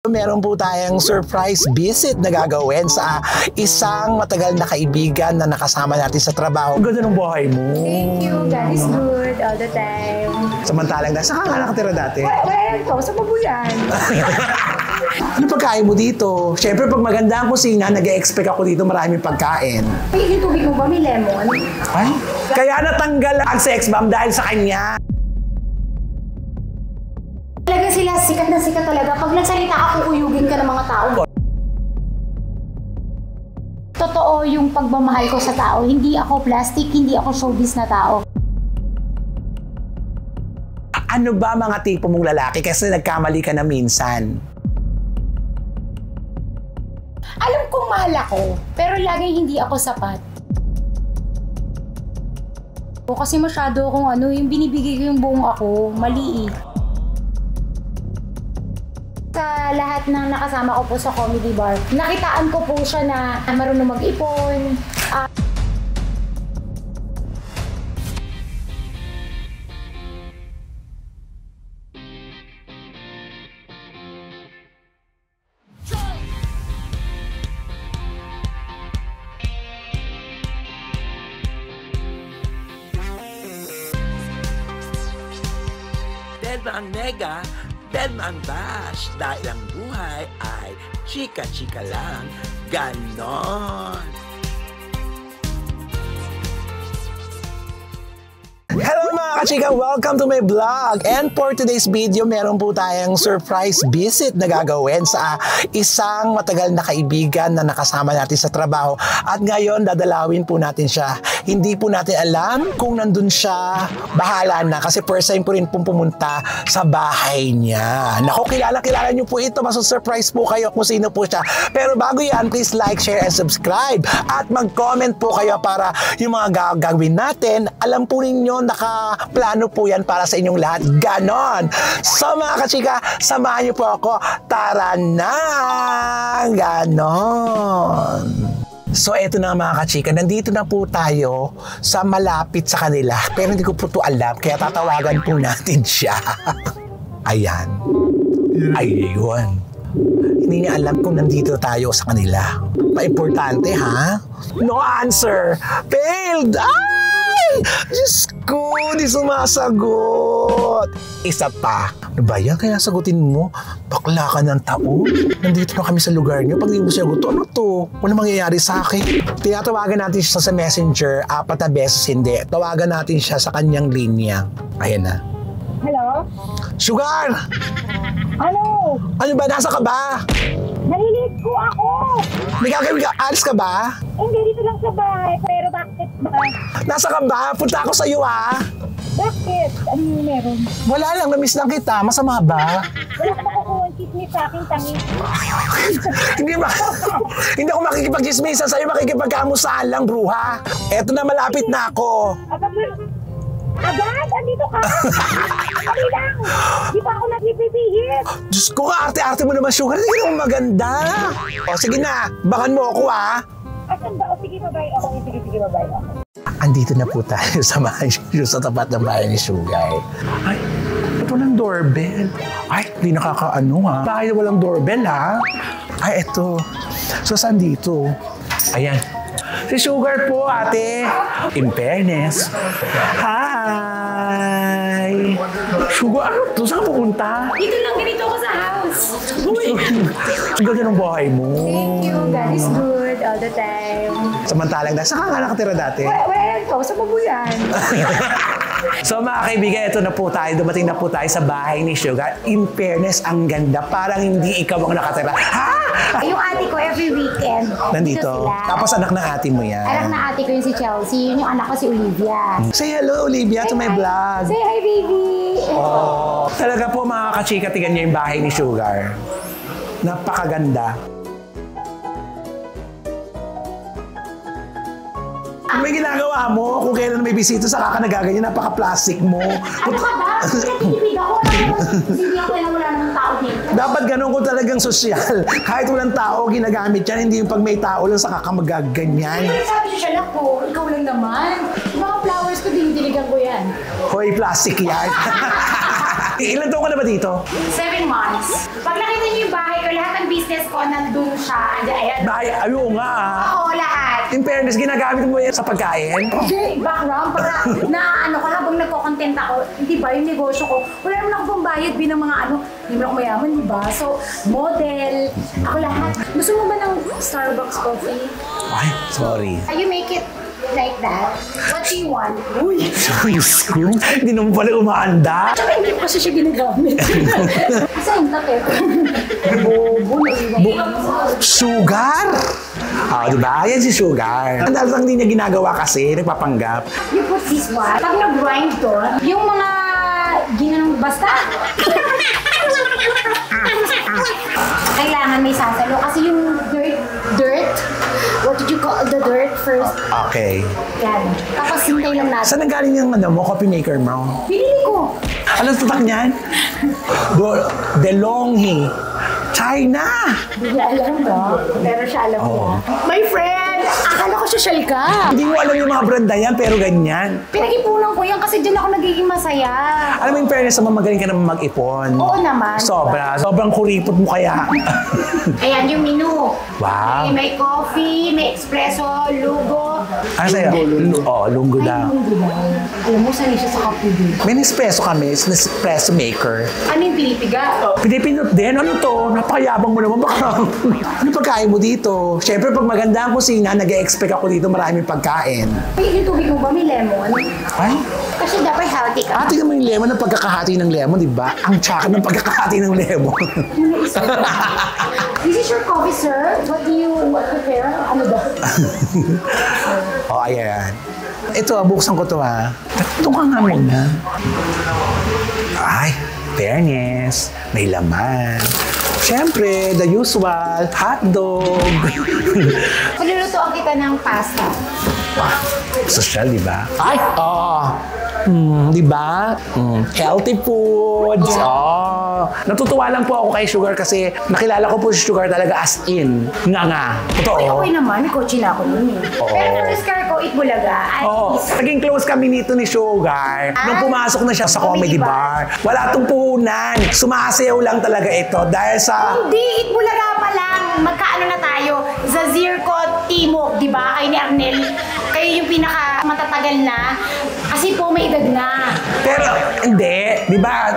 Meron po tayong surprise visit na gagawin sa isang matagal na kaibigan na nakasama natin sa trabaho. Ang ganda ng buhay mo. Thank you. God is good all the time. Samantalang saan ka nakatira dati? Well, ito, sa Mabuyan. Ano pagkain mo dito? Siyempre, pag maganda ang kusina, nag-e-expect ako dito maraming pagkain. Yung tubig mo ba may lemon? Ay? Kaya natanggal ang sex bomb dahil sa kanya. Talagang sila, sikat na sikat talaga. Pag nagsalita ako, uyugin ka ng mga tao. Totoo yung pagmamahal ko sa tao. Hindi ako plastic, hindi ako showbiz na tao. Ano ba mga tipo mong lalaki kasi nagkamali ka na minsan? Alam kong mahal ako, pero laging hindi ako sapat. Kasi masyado akong yung binibigay ko yung buong ako, mali eh. Sa lahat ng nakasama ko po sa comedy bar, nakitaan ko po siya na marunong mag-ipon. Dead na ang nega, dead na ang bash. Dahil ang buhay ay chika-chika lang. Ganon! Hello mga kachika! Welcome to my vlog! And for today's video, meron po tayong surprise visit na gagawin sa isang matagal na kaibigan na nakasama natin sa trabaho. At ngayon, dadalawin po natin siya. Hindi po natin alam kung nandun siya. Bahala na kasi first time po rin pong pumunta sa bahay niya. Naku, kilala niyo po ito. Masu-surprise po kayo kung sino po siya. Pero bago yan, please like, share, and subscribe. At mag-comment po kayo para yung mga gagawin natin, alam po ninyo nakaplano po yan para sa inyong lahat. Ganon! So mga kachika, samahan niyo po ako. Tara na! Ganon! So eto na mga kachika, nandito na po tayo sa malapit sa kanila. Pero hindi ko po ito alam, kaya tatawagan po natin siya. Ayan. Ayun. Hindi niya alam kung nandito tayo sa kanila. Pa-importante ha? No answer! Failed! Diyos ko, di sumasagot. Isa pa. Ano ba yan? Kaya sagutin mo, bakla ka ng tao. Nandito na kami sa lugar niyo. Pag di mo sagot, ano to? Walang mangyayari sa akin. Tinatawagan natin siya sa messenger, 4 na beses hindi. Tawagan natin siya sa kanyang linya. Ayan na. Hello? Sugar! Ano? Ano ba? Nasa ka ba? Nalilit ko ako! May gagawin ka? Alis ka ba? Hindi, dito lang sa bahay. Pero bakit ba? Nasa ka ba? Punta ako sa'yo ha. Bakit? Ano yung meron? Wala lang, namiss lang kita. Masama ba? Wala ka makukuha chismis sa akin, tangi. Hindi ba? Hindi ako makikipag-chismisan sa'yo, makikipagkamusahan lang, bruha. Eto na, malapit na ako. Agad? Andito ka? Kami lang. Di pa ako nagbibihit. Diyos ko, arte-arte mo naman, Sugar. Hindi naman maganda. O, sige na. Bakan mo ako, ha? Asan ba? O, sige, babay ako. Sige, babay ako. Andito na po tayo sa bahay, sa tapat ng bahay ni Sugar. Ay, ito ng doorbell. Ay, hindi nakakaano, ha? Bakit walang doorbell, ha? Ay, ito. So, saan dito? Ayan. Si Sugar po, ate. In fairness. Hi! Sugar, ano to? Saan pupunta? Dito lang, ganito ako sa house. Uy! Ang ganda ng buhay mo. Thank you. God is good all the time. Samantalang saan ka nakatira dati? Well, ito, sa Mabuyan. So mga kaibigan, ito na po tayo. Dumating na po tayo sa bahay ni Sugar. In fairness, ang ganda. Parang hindi ikaw ang nakatira. Ha? Yung ate ko every weekend. Nandito. Sila. Tapos anak ng ate mo yan. Anak na ate ko yung si Chelsea. Yun yung anak ko si Olivia. Say hello, Olivia, to my vlog. Say hi, baby. Oh, talaga po mga kachika, tingnan niyo yung bahay ni Sugar. Napakaganda. May ginagawa mo kung kailan may bisita sa kaka nagaganyan, napaka-plastic mo. Ano ka ba? Pinatibig ako. Hindi ako kailang wala namang tao dito. Dapat ganun kung talagang sosyal. Kahit walang tao, ginagamit yan. Hindi yung pag may tao lang sa kaka magaganyan. Pero sabi siya, siya ko, ikaw lang naman. Yung mga flowers ko, dinidiligan ko yan. Hoy, plastic yan. Ilan taon ka na ba dito? 7 months. Pag nakita niyo yung bahay ko, lahat ng business ko, nandun siya. Ayan. Ayaw nga. Oo, lahat. In fairness, ginagamit mo yan sa pagkain? Okay, background para na ano ko habang nagko-content ako, di ba yung negosyo ko, wala naman ako pang bayad bilang mga hindi naman ako mayaman, di ba? So, model, ako lahat. Gusto mo ba ng Starbucks coffee? Ay, sorry. You make it like that? What do you want? Uy! Diyos ko, hindi naman pala umaanda. Tsaka hindi ko kasi siya ginagamit. Asa yung takip? Bobo. Sugar? Diba? Yan si Sugar. Ang dalatang hindi niya ginagawa kasi, nagpapanggap. You put this one. Pag nag-grind to, yung mga ginanong basta. Kailangan may sasalo kasi yung dirt, what did you call the dirt first? Okay. Yan. Tapos hintay lang natin. Saan nanggaling yung coffee maker mo? Pinili ko. Anong tutak niyan? DeLonghi. China! Hindi niya alam, no? Pero siya alam niya. My friend! Akala ko social ka. Hindi mo alam yung mga brand na yan, pero ganyan. Pinag-ipunan ko yan kasi dyan ako nagiging masaya. Alam mo, in fairness naman, magaling ka naman mag-ipon. Oo naman. Sobra. Sobrang kuripot mo kaya. Ayan yung menu. Wow. May coffee, may espresso, lugo. Ano sa'yo? Lunggo daw. Alam mo, sanay siya sa kape dito. May Nespresso kami, Nespresso maker. Ano yung pinipiga? Pinipindot din. Ano to? Napakayabang mo naman. Baka ano pagkain mo dito? Siyempre, pag maganda ang kusina, nag-e-expect ako dito maraming pagkain. Ay, yung tubig mo ba may lemon? Ay? Kasi dapat healthy ka. Tingnan mo yung lemon, ang pagkakahati ng lemon, di ba? Ang tsaka ng pagkakahati ng lemon. This is your coffee, sir. What do you prepare? Ano ba? Ayan. Ito, buksan ko to Ito ka nga muna. Ay, fairness. May laman. Siyempre, the usual, hotdog. Malulutoan kita ng pasta. Social, di ba? Ay, di ba? Healthy foods. Natutuwa lang po ako kay Sugar kasi nakilala ko po si Sugar talaga as in. Nga. Totoo. Okay naman, may coach na ako nun eh. Pero na-discover ko, Itbulaga. Naging close kami nito ni Sugar. Nung pumasok na siya sa comedy bar. Wala tong puhunan. Sumasayaw lang talaga ito dahil sa... Hindi, Itbulaga pa lang. Magkaano na tayo? Zazirco Timok, di ba? Kay ni Arnel. Kayo yung pinaka matatagal na. Kasi po may edad na. Pero, hindi. Di ba?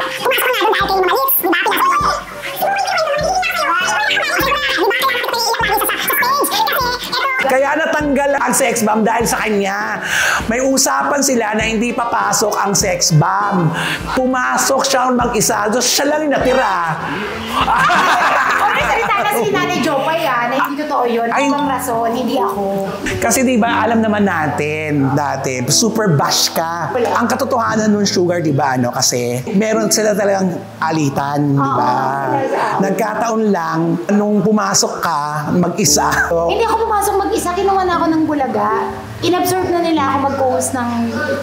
Kaya natanggal ang sex bomb dahil sa kanya. May usapan sila na hindi papasok ang sex bomb. Pumasok siya mag-isa, siya lang yung natira. Salita na si Nanay Jopay na hindi totoo yun. Ibang rason, hindi ako. Kasi di ba alam naman natin dati, super bash ka. Ang katotohanan nun, Sugar, di ba kasi meron sila talagang alitan, di ba? Nagkataon lang, nung pumasok ka, mag-isa. Hindi ako pumasok mag-isa, kinuha na ako ng Bulaga. Inabsorb na nila ako mag-host ng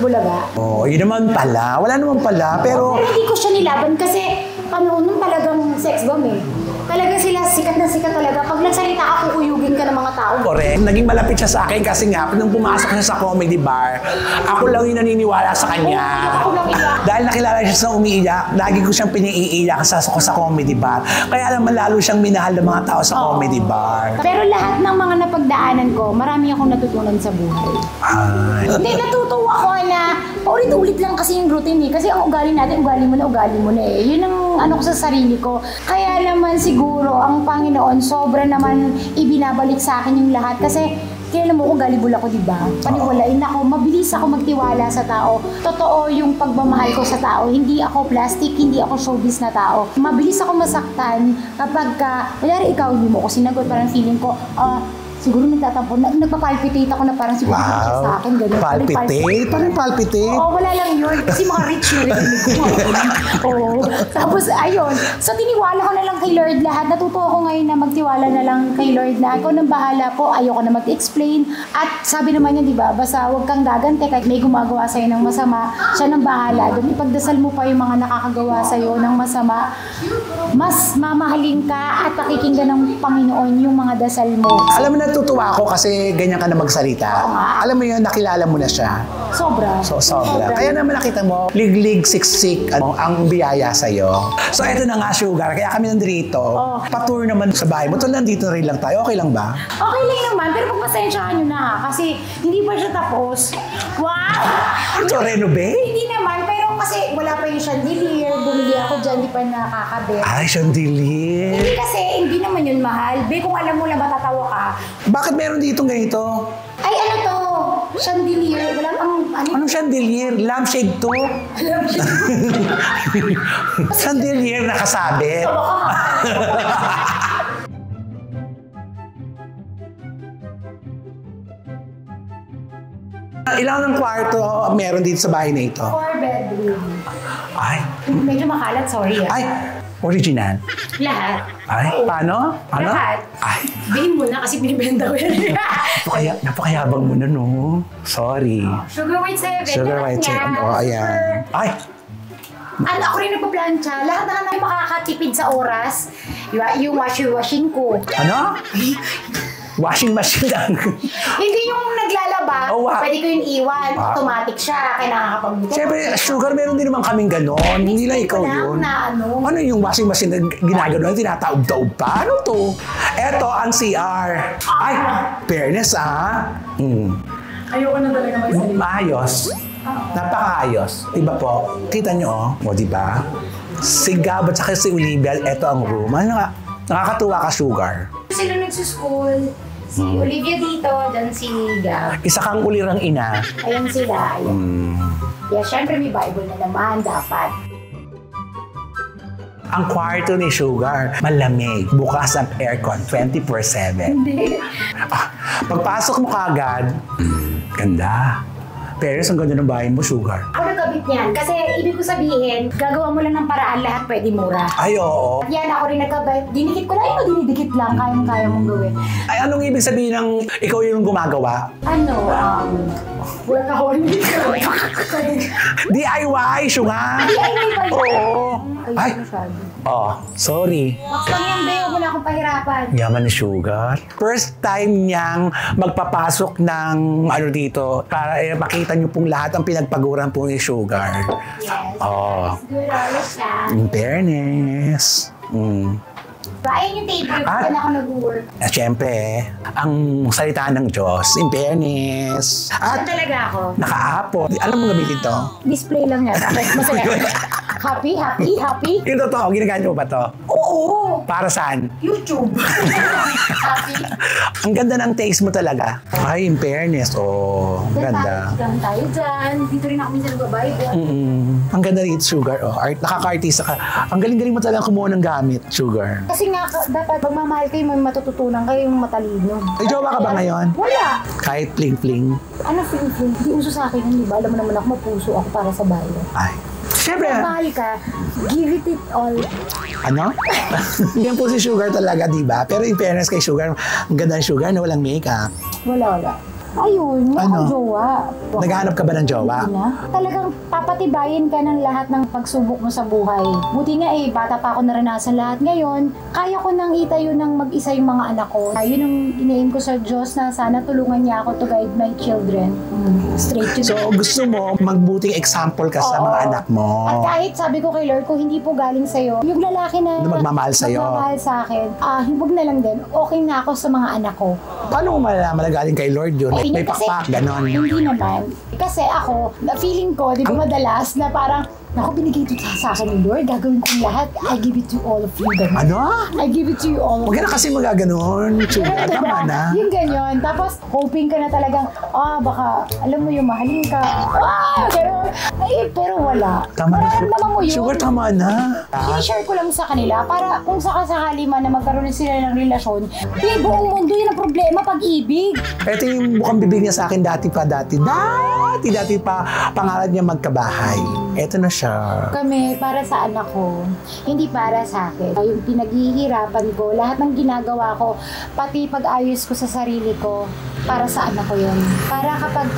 Bulaga. Yun naman pala. Wala naman pala, pero hindi ko siya nilaban kasi panahon nung talagang sex bomb Talaga sila, sikat na sikat talaga. Pag nagsalita ako, kuyugin ka ng mga tao. correct. Naging malapit siya sa akin kasi nga, nung pumasok siya sa comedy bar, ako lang yung naniniwala sa kanya. Ako lang iyak. Dahil nakilala siya sa umiiyak, lagi ko siyang piniiiyak sa comedy bar. Kaya naman lalo siyang minahal ng mga tao sa comedy bar. Pero lahat ng mga napagdaanan ko, marami akong natutunan sa buhay. Hindi, natutuwa ko na paulit-ulit lang kasi yung routine Kasi ang ugali natin, ugali mo na Yun ang ano ko sa sarili ko. Kaya naman siguro, ang Panginoon, sobra naman ibinabalik sa akin yung lahat. Kasi kilala mo kung galibul ako, di ba? Paniwalain ako, mabilis ako magtiwala sa tao. Totoo yung pagmamahal ko sa tao. Hindi ako plastic, hindi ako showbiz na tao. Mabilis ako masaktan kapag kunyari ikaw, hindi mo ko sinagot. Parang feeling ko, siguro nagtatampo. Nagpapalpitate ako na parang siguro siya sa akin. Ganun. Palpitate? Parang palpitate? Oo, wala lang yun. Kasi mga rich yun. Oo. Tapos, ayun. So, tiniwala ko na lang kay Lord lahat. Natuto ako ngayon na magtiwala na lang kay Lord na ako nang bahala po. Ayoko na mag-explain. At sabi naman niya, di ba, basta huwag kang gagante kahit may gumagawa sa'yo ng masama. Siya nang bahala. Doon ipagdasal mo pa yung mga nakakagawa sa'yo ng masama. Mas mamahalin ka at pakikinggan ng Panginoon yung mga dasal mo. Alam mo na natutuwa ako kasi ganyan ka na magsalita. Alam mo yun, nakilala mo na siya. Sobra. Sobra. Kaya naman nakita mo, liglig, siksik, ang biyaya sa'yo. So, eto na nga, Sugar. Kaya kami nandito. Patour naman sa bahay mo. Ito nandito rin lang tayo. Okay lang ba? Okay lang naman, pero pagpasensyahan nyo na kasi hindi pa siya tapos. Wow! So, renovate? Hindi naman, pero kasi wala pa yung chandelier. Bumili ako dyan, di pa nakakabit. Ay, chandelier. Hindi kasi, hindi naman yun mahal. Be, kung alam mo na matatawa ka. Bakit meron dito ganito? Ay, ano to? Chandelier. Wala pang ano. Anong chandelier? Lampshade to? Chandelier nakasabit. Ilang ng kwarto meron dito sa bahay na ito? 4 bedroom. Ay, Medyo makalat, sorry. ay, original. Lahat. Ay, paano? Ano? Lahat. Ay, Bihin mo na kasi binibenta ko yan. napakayabang mo na, no? Sorry. Sugar white 7. Sugar white niya. chicken. Oh, ayan. Ay, Ano, ako rin nagpa-plancha. Lahat na naman makakatipid sa oras. Yung washing ko. ano? Washing machine lang. Hindi yung naglalaba, Oh, wow. pwede ko yung iwan. Automatic siya, kaya nakakapagbuto. Siyempre, Sugar, meron din naman kaming ganon. Hindi lang ikaw yun. Ano yung washing machine na ginagano? Tinataob-taob pa? Ano to? Eto, ang CR. Ay, fairness Ayoko na talaga magsalita. Maayos. Napakaayos. Diba po? Kita nyo, o diba? Si Gab at saka si Olivia, eto ang room. Nakakatuwa ka, Sugar. Sila nagsuschool. Si Olivia dito, dyan si Gab. Isa kang ulirang ina. Ayan sila. Ayan. Yeah, syempre may Bible na naman, dapat. Ang kwarto ni Sugar, malamig. Bukas ang aircon, 24/7. Hindi. Pagpasok mo kagad, ganda. Pero ang ganda ng bahay mo, Sugar. Ako nagkabit niyan. Kasi ibig ko sabihin, gagawa mo lang ng paraan, lahat pwede mura. Ay, oo. At yan, ako rin nagkabit. Dinikit ko lang ito, dinidikit lang. Kaya mong gawin. Ay, anong ibig sabihin ng ikaw yung gumagawa? Ano, workaholic. DIY, Sugar! DIY ba yun? Oo. Ay, masyado. sorry. Box lang yan, Beo. Wala akong pahirapan. Yaman ni Sugar. First time niyang magpapasok ng dito para makita niyo pong lahat ang pinagpaguran po ni Sugar. Yes. Oh. Good, ayos siya. In fairness. Ayan yung table. Kaya ako nag-work. At syempre, ang salita ng Diyos, in fairness. Saan At talaga ako? naka-apo. Alam mo gamitin to? Display lang yan. Okay, masaya. Happy, happy, happy. Yung totoo, ginagamit mo ba to? Oo. Para saan? YouTube. Happy. Ang ganda ng taste mo talaga. Ay, in fairness. Oh, ganda. Lang tayo dyan. Dito rin ako minsan nagbabayad. Ang ganda rin, Sugar. Oh, nakaka-artista ka. Ang galing-galing mo talaga kumuha ng gamit, Sugar. Kasi nga, dapat magmamahal kayo, may matututunan kayo yung matalino. May jowa ka ba ngayon? Wala. Kahit pling-pling. Ano feeling? Hindi uso sa akin, hindi ba? Alam mo naman ako, mapuso ako para sa bayan. Ay. Siyempre. Kung mahal ka, give it all. Ano? Yan po si Sugar talaga, di ba? Pero in fairness kay Sugar, ang ganda ng Sugar na walang makeup. Wala. Ayun, wala akong jowa. Naghahanap ka ba ng jowa? Hindi na. Talagang papatibayin ka ng lahat ng pagsubok mo sa buhay. Buti nga bata pa ako naranasan lahat. Ngayon, kaya ko nang itayo ng mag-isa yung mga anak ko. Yun ang iniin ko sa Diyos na sana tulungan niya ako to guide my children. Straight to So, gusto mo magbuting example ka sa mga anak mo. At kahit sabi ko kay Lord, kung hindi po galing sa'yo, yung lalaki na magmamahal sa'yo. Magmamahal sa akin, huwag na lang din. Okay na ako sa mga anak ko. Paano mo malalaman na galing kay Lord yun? May pakpak, ganon. Hindi naman. Kasi ako, feeling ko, di ba madalas, na parang, naku, binigay ito sa akin ni Lord, gagawin ko lahat, I give it to all of you. Ganun. Ano? I give it to you all of Huwag you. na kasi magaganon. Sugar, Diba? tama na. Yung ganyan. Tapos, hoping ka na talagang, baka, alam mo yung mahalin ka. Gano'n. Pero wala. Tama na. Mararamdaman mo yun. Sugar, tama na. I-share ko lang sa kanila para kung sakasakali man na magkaroon sila ng relasyon, buong mundo yun ang problema, pag-ibig. Ito yung bukang bibig niya sa akin dati pa. Dati pa pangarap niya magkabahay. Ito na siya. Kami, para sa anak ko, hindi para sa akin. Yung pinaghihirapan ko, lahat ng ginagawa ko, pati pag-ayos ko sa sarili ko, para sa anak ko yun. Para kapag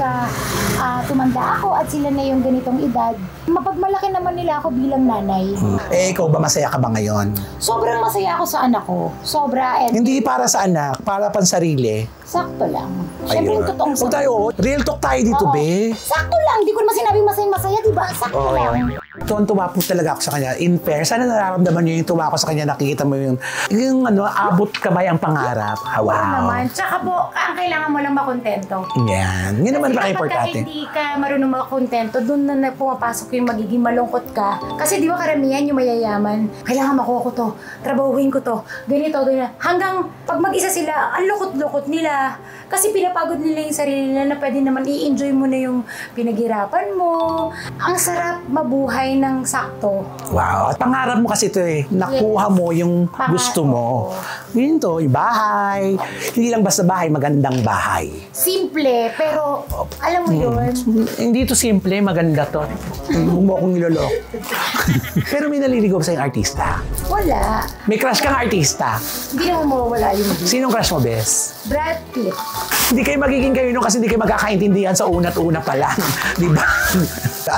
tumanda ako at sila na yung ganitong edad, mapagmalaki naman nila ako bilang nanay. Ikaw ba masaya ka ba ngayon? Sobrang masaya ako sa anak ko. Sobra. And Hindi para sa anak, para pansarili. sakto lang. Siyempre yung totoong Huwag tayo, real talk tayo dito, Oo. be. Sakto lang. Di ko naman sinabing masaya, di ba? Sakto lang. Tuwa po talaga ako sa kanya. In fair, sana nararamdaman niyo yung tuwa ko sa kanya, nakikita mo yung abot kamay ang pangarap. Wow. Naman. Tsaka po, ang kailangan mo lang makontento. Yan. Yan naman ba importante? Kapag hindi ka marunong makakontento, doon na pumapasok yung magiging malungkot ka. Kasi di ba karamihan yung mayayaman, kailangan makuha ko to, trabahuhin ko to, ganito, ganyan. Hanggang pag mag-isa sila, ang lukot-lukot nila. Kasi pinapagod nila yung sarili nila na pwede naman i-enjoy mo na yung pinaghirapan mo. Ang sarap mabuhay ng sakto. Wow. At pangarap mo kasi ito eh. Nakuha mo yung gusto mo. Yun to, yung bahay. Hindi lang basta bahay, magandang bahay. Simple, pero alam mo yun. Hindi to simple, maganda to. Huwag mo akong nilolok. Pero may naliligaw sa yung artista. Wala. May crush kang artista. Hindi naman mawawala yung Sinong crush mo, Bes? Brad Pitt. Hindi kayo magiging kayo nun kasi hindi kayo magkakaintindihan sa una't-una pa lang. Di ba?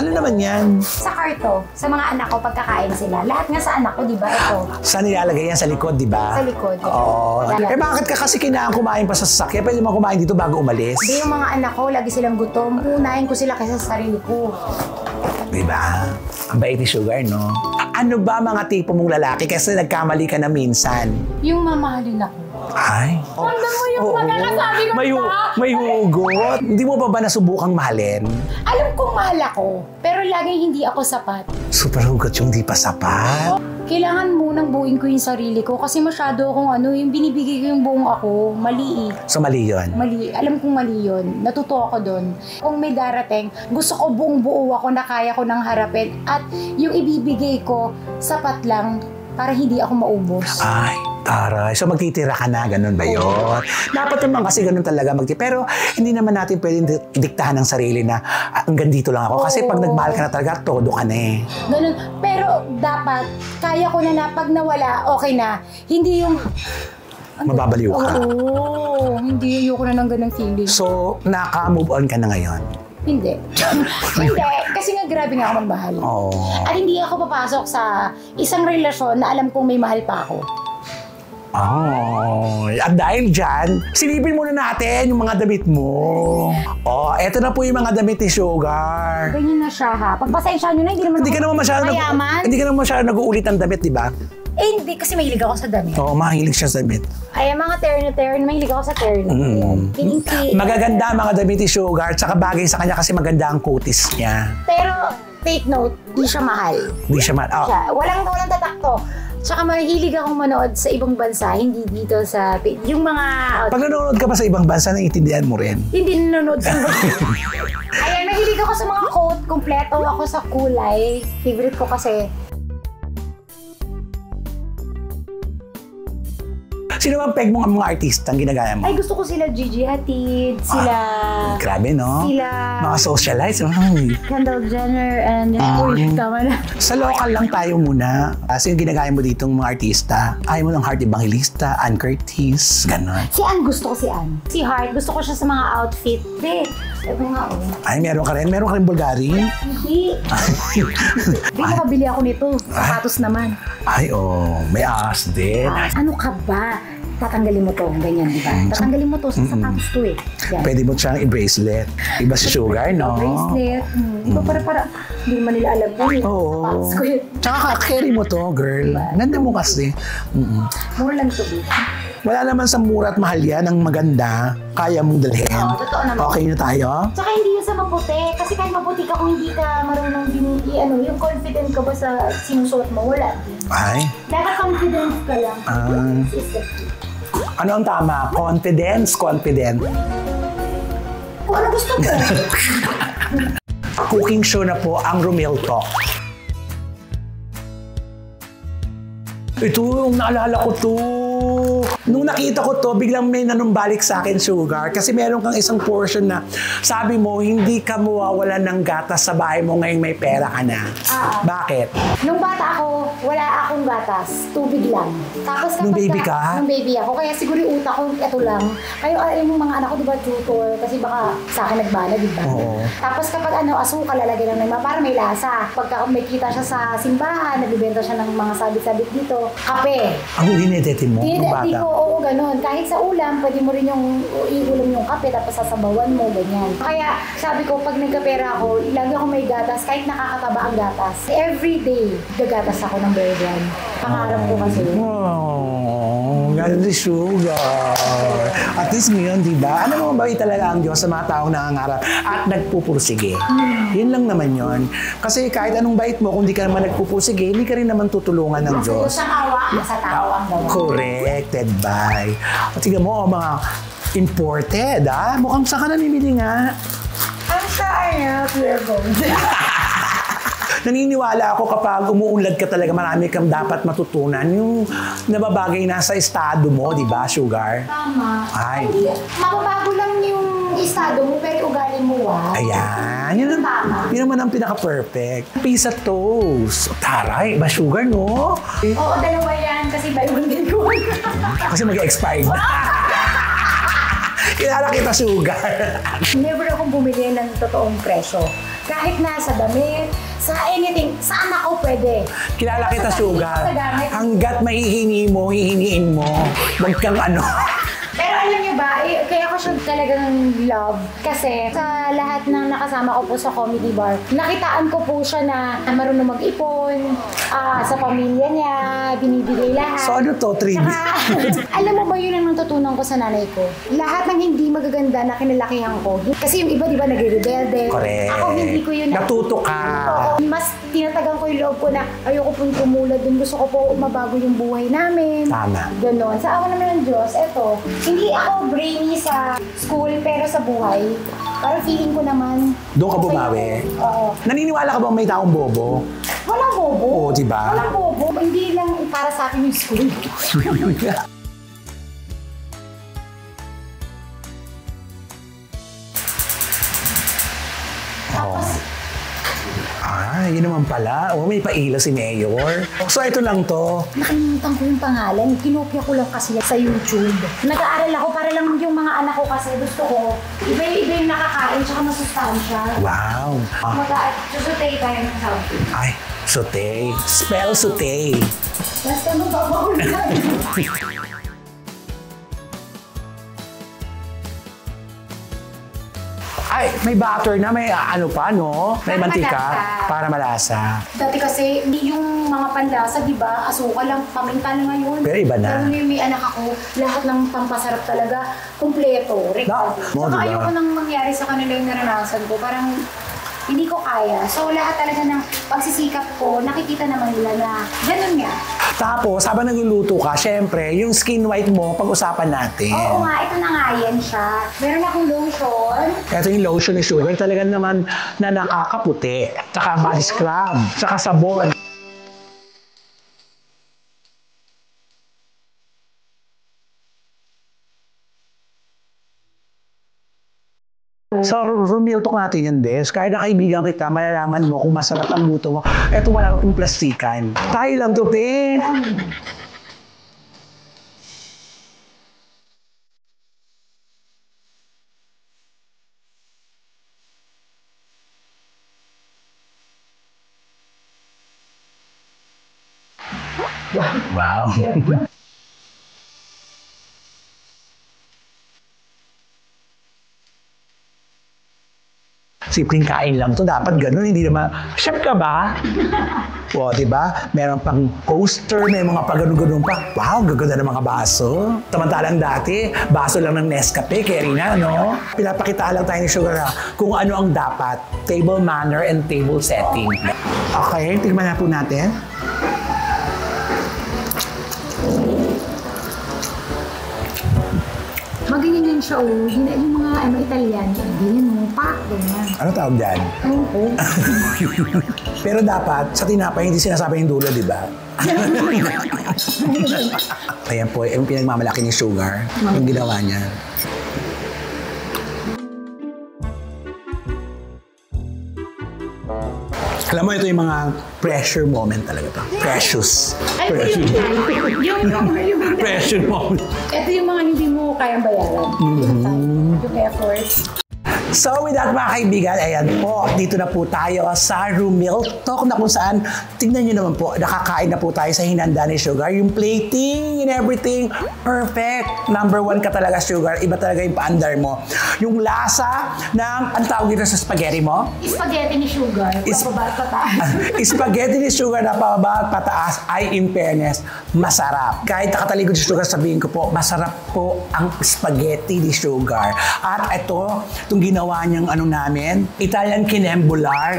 Ano naman yan? Sa karto, sa mga anak ko, pagkakain sila. Lahat nga sa anak ko, di ba? Ito. Saan nilalagay yan? Sa likod, di ba? Sa likod. Oo. Eh bakit ka kasi kailangan kumain pa sa sasakyan? Pwede mo kumain dito bago umalis? Hindi, yung mga anak ko, lagi silang gutom. Unahin ko sila kaysa sa sarili ko. Di ba? Ang bait ni Sugar, no? Ano ba mga tipo mong lalaki kasi nagkamali ka na minsan? Yung mamahalin ako. Ay. Tandang mo yung pagkakasabi ko May hugot. Hindi mo pa ba nasubukang mahalin? Alam kong mahal ako, pero laging hindi ako sapat. Super hugot yung di pa sapat. Kailangan munang buuin ko yung sarili ko kasi masyado akong yung binibigay ko yung buong ako, mali eh. So mali yun. Mali. Alam kong mali yun. Natuto ako doon. Kung may darating, gusto ko buong buo ako na kaya ko nang harapin at yung ibibigay ko, sapat lang para hindi ako maubos. Ay, taray. So magtitira ka na, ganun ba yun? Dapat naman kasi ganun talaga magtitira. Pero hindi naman natin pwedeng diktahan ng sarili na hanggang dito lang ako. Kasi pag nagmahal ka na talaga, todo ka na eh. Ganun. Pero dapat, kaya ko na pag nawala, okay na. Hindi yung Mababaliw ka. Oo, hindi ayoko na ng ganung feeling. So, naka-move on ka na ngayon? Hindi. Hindi. Kasi nga grabe nga ako magmahal. Oo. At hindi ako papasok sa isang relasyon na alam kong may mahal pa ako. Oh, at dahil dyan, silipin muna natin yung mga damit mo. Oh, eto na po yung mga damit ni Sugar. Ganyan na siya ha. Pagpasensyahan nyo na, hindi ka naman mayaman. Hindi ka naman masyado nag-uulit ng damit, di ba? Eh, hindi. Kasi mahilig ako sa damit. Oo, mahilig siya sa damit. Ay, mga terno, mahilig ako sa terno. Magaganda ang mga damit ni Sugar, tsaka bagay sa kanya kasi maganda ang kutis niya. Pero, take note, di siya mahal. Hindi siya oh. Walang tatakto. Tsaka mahilig akong manood sa ibang bansa, hindi dito sa... Yung mga... Pag nanonood ka pa sa ibang bansa, naiintindihan mo rin. Hindi nanonood sa Ayan, mahilig ako sa mga coat, kompleto ako sa kulay. Favorite ko kasi. Sino bang peg mo ang mga artista ang ginagaya mo? Ay, gusto ko sila Gigi Hadid, sila... Grabe, no? Sila... Mga socialites. Kendall Jenner and... Uy, tama na. Sa local lang tayo muna. Kasi yung ginagaya mo ditong mga artista, ayaw mo ng Heart Evangelista, Ann Curtis, gano'n. Si Ann, gusto ko si Ann. Si Heart, gusto ko siya sa mga outfit. Ito nga, Ay, meron ka rin Bulgari? Hindi. Hindi ko mabili ako nito. Sapatos naman. Ay, may aas din. Ano ka ba? Tatanggalin mo to, ganyan, di ba? Tatanggalin mo to sa sapatos to eh. Yan. Pwede mo siyang i-bracelet. Iba si Sugar, no? Bracelet. Iba para, hindi naman nila alam ko eh. Oo. Sapatos ko yun. Tsaka carry mo to, girl. Ganda mo kasi. Mura lang to, babe. Wala naman sa mura at mahal yan. Ang maganda, kaya mong dalhin. Oo, totoo naman. Okay na tayo? Tsaka hindi yun sa maputi. Kasi kahit maputi ka kung hindi ka marunong yung confident ka ba sa sinusuot mo, wala. Ay. Dapat confident ka lang. Ano ang tama? Confident? Kung ano gusto mo. Cooking show na po ang Romel Talk. Ito, yung naalala ko to. Nung nakita ko to, biglang may nanumbalik sa akin, Sugar. Kasi meron kang isang portion na sabi mo, hindi ka mawawalan ng gatas sa bahay mo ngayong may pera ka na. Bakit? Nung bata ako, wala akong gatas. Tubig lang. Tapos Nung baby ka? Nung baby ako. Kaya siguro yung utak ko, ito lang. Kayo, yung mga anak ko, di ba, tutor? Kasi baka sa akin nagbana, di ba? Oo. Tapos kapag asukal, lalagay lang naman, para may lasa. Pagka may kita siya sa simbahan, nagbibenta siya ng mga sabit-sabit dito. Kape. Ang dinedete mo nung bata? Oo, ganun. Kahit sa ulam, pwede mo rin yung iulam yung kape, tapos sasabawan mo, ganyan. Kaya sabi ko, pag nagkapera ako, lagi ako may gatas, kahit nakakataba ang gatas. Every day, gagatas ako ng Bearbrand. Pangarap ko kasi. Oh, ganda Sugar. At least ngayon, di ba? Ano mo ba talaga ang Diyos sa mga taong nangangarap at nagpupursige? Yun lang naman yun. Kasi kahit anong bait mo, kung di ka naman nagpupursige, hindi ka rin naman tutulungan ng Diyos. Sa awa, sa tao ang gawa. Corrected by. At tignan mo, mga imported, mukhang saan ka namimili nga. Ang saan Pure Gold. Naniniwala ako kapag umuunlad ka talaga, marami kang dapat matutunan. Yung nababagay na sa estado mo, di ba, Sugar? Tama. Ay. Mababago lang yung estado mo, pero ugali mo, Ayan. Yun naman ang pinaka-perfect. Pizza toast. Taray, ba Sugar, no? Oo, dalawa yan, kasi buy one get one. Kasi mag-expire na. Kilala kita, Sugar. Never akong bumili ng totoong presyo. Kahit nasa damit, sa anything, saan ako pwede. Kilala kita, Sa Sugar. gamit. Hanggat mahihingi mo, hihiniin mo. Huwag kang ano. Pero alam niyo ba, kaya ko siya talagang love. Kasi sa lahat ng nakasama ko po sa comedy bar, nakitaan ko po siya na tribute mag-ipon, sa pamilya niya, binibigay lahat. So ano to, tribute? Alam mo ba yun ang natutunan ko sa nanay ko? Lahat ng hindi magaganda na kinalakihan ko. Kasi yung iba, di ba, nagre-rebelde. Correct. Ako hindi ko yun. Natuto ka. Mas tinatagang ko yung loob ko na ayoko pong tumulad dun. Gusto ko po mabago yung buhay namin. Tama. Ganon. Sa awa naman ng Diyos, eto, hindi ako brainy sa school pero sa buhay. Parang feeling ko naman. Doon ka bumawi? Oo. Naniniwala ka ba may taong bobo? Walang bobo. Oo, diba? Walang bobo. Hindi lang para sa akin yung school. Yun naman pala. May paila si Mayor. So, ito lang to. Nakalimutan ko yung pangalan. Kinopya ko lang kasi sa YouTube. Nag-aaral ako para lang yung mga anak ko kasi gusto ko. Iba yung nakakain tsaka masustansya. Wow. Susutay tayo ng something. Ay, sauté. Spell sauté. Basta mababaw na. Ay, may butter na, may ano pa, no? May Para mantika. malasa. Para malasa. Dati kasi yung mga panlasa, di ba, asukal lang, paminta na ngayon. Pero iba na. Pero yung may anak ako, lahat ng pampasarap talaga, kumpleto, rekta. Saka diba? ayoko nang mangyari sa kanila yung naranasan ko. Parang hindi ko kaya. So lahat talaga ng pagsisikap ko, nakikita naman nila na ganun nga. Tapos, habang nagluluto ka, syempre, yung skin white mo, pag-usapan natin. Oo nga, ito na nga yan siya. Meron akong lotion. Ito yung lotion ni Sugar, talaga naman na nakakaputi. Tsaka body scrub, tsaka sabon. So, rumiltok natin yung des. Kahit na kaibigan kita, malalaman mo kung masarap ang luto mo. Eto, wala akong plastikan. Tayo lang to, Pin. Wow. Simpleng kain lang to. Dapat ganun. Hindi naman, chef ka ba? O, diba? Meron pang coaster, may mga pag-ganun-ganun pa. Wow, gaganda ng mga baso. Samantalang dati, baso lang ng Nescafe, Kerina, no? Pinapakita lang tayo ni Sugar kung ano ang dapat. Table manner and table setting. Okay, tignan na po natin. Maging ganyan siya, oh. Yung mga Italian, ganyan mo, pak, ganyan. Ano tawag dyan? Oo. Pero dapat, sa tinapay, hindi sinasabi yung dulo, di ba? Ayan po, yung pinagmamalaki ni Sugar, yung ginawa niya. Alam mo, ito yung mga pressure moment talaga to. Precious. Precious moment. Ito yung mga hindi mo kayang bayaran. Yung effort. So with that mga kaibigan, ayan po, dito na po tayo sa Rumilk Talk na kung saan, tignan nyo naman po, nakakain na po tayo sa hinanda ni Sugar. Yung plating and everything, perfect. Number 1 ka talaga, Sugar. Iba talaga yung paandar mo. Yung lasa ng, ang tawag dito sa spaghetti mo? Spaghetti ni Sugar, pababa at pataas. Spaghetti ni Sugar na pababa at pataas ay in fairness, masarap. Kahit nakatalikod si Sugar, sabihin ko po, masarap po ang spaghetti ni Sugar. At ito, itong ginawa niyang ano namin, Italian kinembular.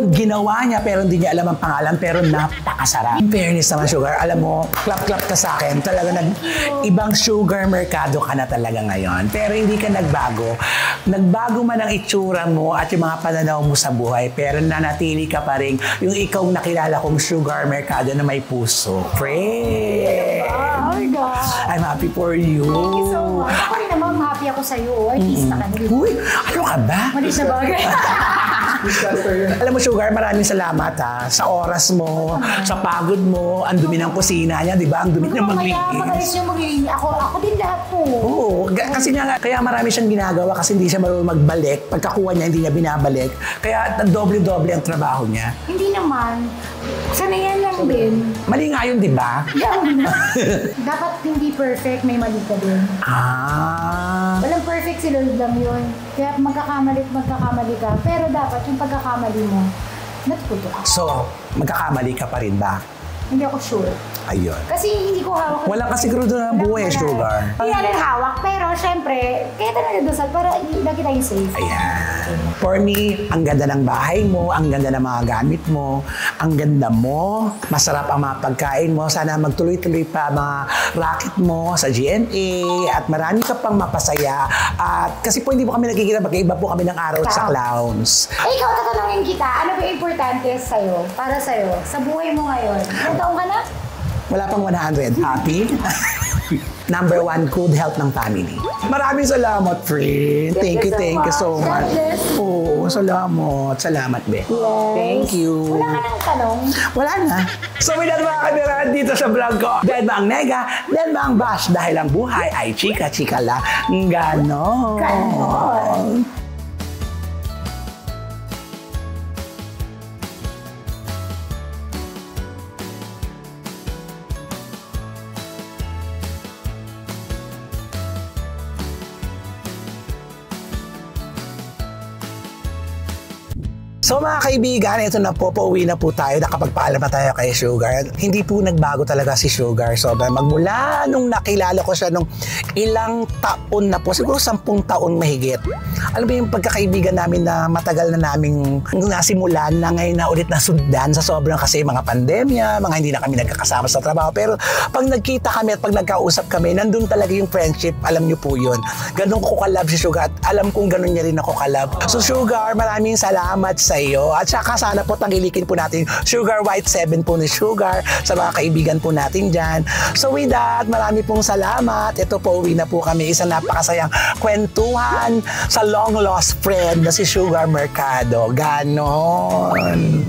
Ginawa niya pero hindi niya alam ang pangalan pero napakasarap. In fairness naman, Sugar, alam mo, clap-clap ka sa akin. Talaga ibang Sugar Mercado ka na talaga ngayon. Pero hindi ka nagbago. Nagbago man ang itsura mo at yung mga pananaw mo sa buhay pero nanatili ka pa rin yung ikaw nakilala kong Sugar Mercado na may puso. Pray! Oh my God! I'm happy for you. Thank you so much. Ako rin naman, happy ako sa'yo. Artista ka nila. Uy, ano ka ba? Mali sa bagay. Alam mo, Sugar, maraming salamat ha, sa oras mo, sa pagod mo, ang dumi ng kusina niya, di ba? Ang dumi niya maglinis. Magalis niya maglinis. Ako din lahat po. Oo, kasi nga, kaya marami siyang ginagawa kasi hindi siya marunong magbalik. Pagkakuha niya, hindi niya binabalik. Kaya doble-doble ang trabaho niya. Hindi naman. Sanayan lang din. Mali nga yun, di ba? Dapat hindi perfect, may mali ka din. Walang perfect, si Lord lang yun. Kaya magkakamali ka. Pero dapat yung pagkakamali mo, natututo ka. So, magkakamali ka pa rin ba? Hindi ako sure. Ayun. Kasi hindi ko hawak. Wala kasi siguro doon ang buhay, Sugar. Hindi natin hawak, pero syempre, kaya tayo nagdasal para lagi tayong safe. Ayan. For me, ang ganda ng bahay mo, ang ganda ng mga gamit mo, ang ganda mo, masarap ang mga pagkain mo. Sana magtuloy-tuloy pa mga racket mo sa GMA at marami ka pang mapasaya. At kasi po hindi po kami nagkikita, magkaiba po kami ng araw sa clowns. Ikaw, tatanungin kita, ano ba yung importante sa'yo, para sa'yo, sa buhay mo ngayon? Ilang taong ka na? Wala pang 100. Happy? Number 1, good health ng family. Maraming salamat, friend. Thank you so much. Oo, salamat. Salamat, Be. Yes. Thank you. Wala ka nang tanong? Wala na. So, with that, mga kamera, dito sa vlog ko, dead ba ang nega, dead ba ang bash, dahil ang buhay ay chika-chika lang. Ganon. Ganon. So mga kaibigan, ito na po, pauwi na po tayo, nakapagpaalam na tayo kay Sugar. Hindi po nagbago talaga si Sugar. So magmula nung nakilala ko siya nung ilang taon na po, siguro 10 taon mahigit. Alam mo yung pagkakaibigan namin na matagal na naming nasimulan na ngayon na ulit nasundan sa sobrang kasi mga pandemya, mga hindi na kami nagkakasama sa trabaho. Pero pag nagkita kami at pag nagkausap kami, nandun talaga yung friendship, alam niyo po yun. Ganun ko kalab si Sugar at alam kong ganun niya rin ako kalab. So Sugar, maraming salamat sa iyo. At saka sana po tangilikin po natin Sugar White 7 po ni Sugar sa mga kaibigan po natin dyan. So with that, marami pong salamat. Ito po, uwi na po kami. Isang napakasayang kwentuhan sa long lost friend na si Sugar Mercado. Ganon.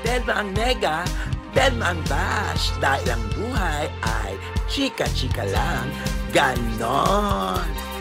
Dead ba ang nega, dead ba ang bash, dahil ang buhay ay chika-chika lang. Ganon!